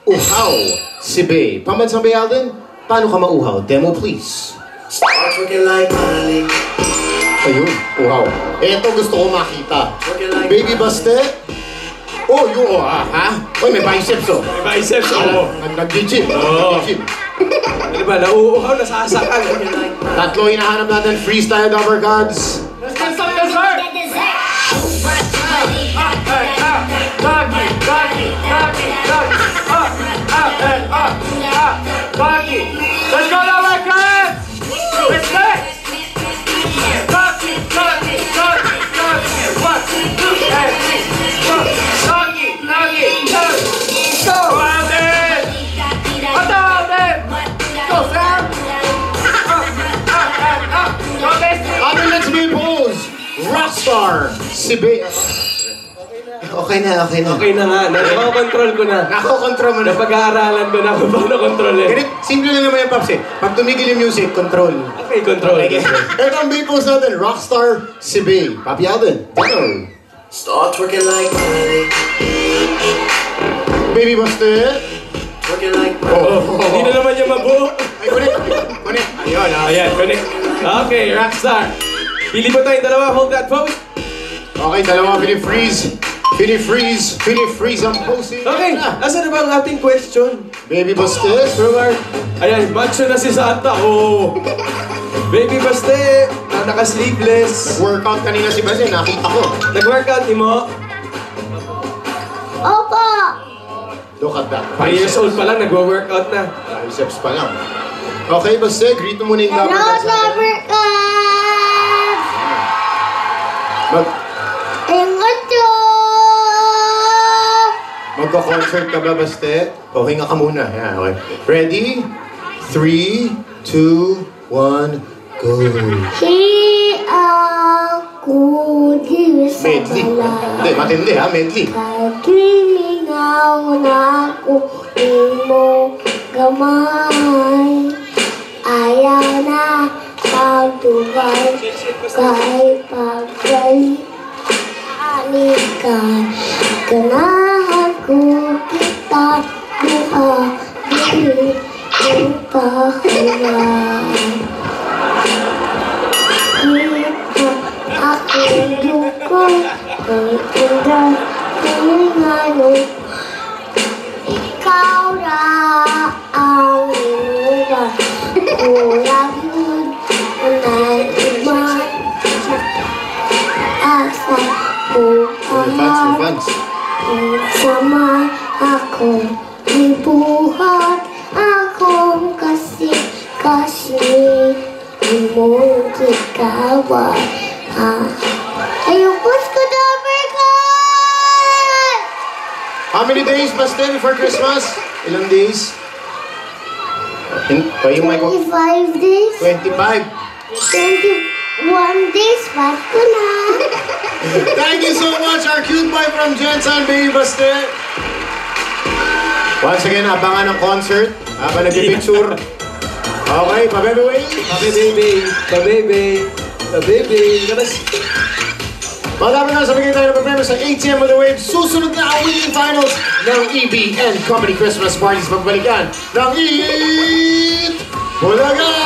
uhaw si Bey. Pambansang Bey Alden, paano ka mauhaw? Demo please. Start working like money. Ayun, uhaw. Eto gusto ko makita. Baby Baste. Oh, yung ha? Uy, may biceps oh. May biceps oh. Nag-gym. Ano ba, nauuhaw, nasasakal. Tatlo hinahanap natin, freestyle uppercuts. Let's get some dessert! Doggy, doggy, doggy, doggy. Doggy. Let's go now, my friends! Let's go! Doggy, doggy, doggy, doggy. 1, 2, and 3. Go. Doggy, doggy, doggy. Go, Alden! What's up, Alden? Go, Sam! Go, Leslie! Alden, let's be pose. Rockstar si Bey. Okay na. Okay na nga, nakakontrol ko na. Nako-control mo na. Napag-aaralan ko na kung paano kontrolin. Ganit, simple lang naman yung Paps eh. Pag tumigil yung music, control. Okay, control. Okay. Ito ang Bey pose natin, Rockstar si Bey. Papi Alden, go. Start working like money. Baby Baste. Working like money. Hindi na naman yung mabuo. Ay, connect. Ayun, Ayan, connect. Okay, Rockstar. Pili po tayong dalawa, hold that pose. Okay, dalawa, Philip Freeze. Philip Freeze ang posing. Okay, asa na ba ang ating question? Baby Baste. Ayan, macho na si Santa. Oh. Baby Baste, naka-sleeveless. Workout kanina si Baste, nakita ko. Nag-workout ni mo? Opo! Look at that. 5 years old pa lang, nag-workout na. Biceps pa lang. Okay, Baste, greet mo muna yung Hello, number. Lovercats! Magko-concert ka ba, Baste? O, hinga ka muna. Yan, okay. Ready? 3, 2, 1, go. Di ako di sa Medley. Hindi, matindi ha, medley. Kagilingaw na ako mo gamay. Ayaw na pagtugay kahit pagkay. Alikan, ganahan ko kita buhay ng pahingan. Kita aking dukong pagpundan hilingan. Ikaw na ang inulan. Ulang yun na iman. Asa Advance. sama ako, ibuhat akong kasi imong kikawan. Ayun, push ko na, American! How many days, Baste, before Christmas? Ilang days? 25 days? 25. 21 days, Pasko na. Thank you so much, our cute boy from Jensen, Baby Baste. Once again, abangan ang concert. Habang nag-picture. Okay, pa-baby way. Pa-baby. Malapit na sa bigay tayo ng problema sa ATM of the Wave. Susunod na ang winning finals ng EBN Comedy Christmas Parties. Pagbalikan ng Eat Bulaga!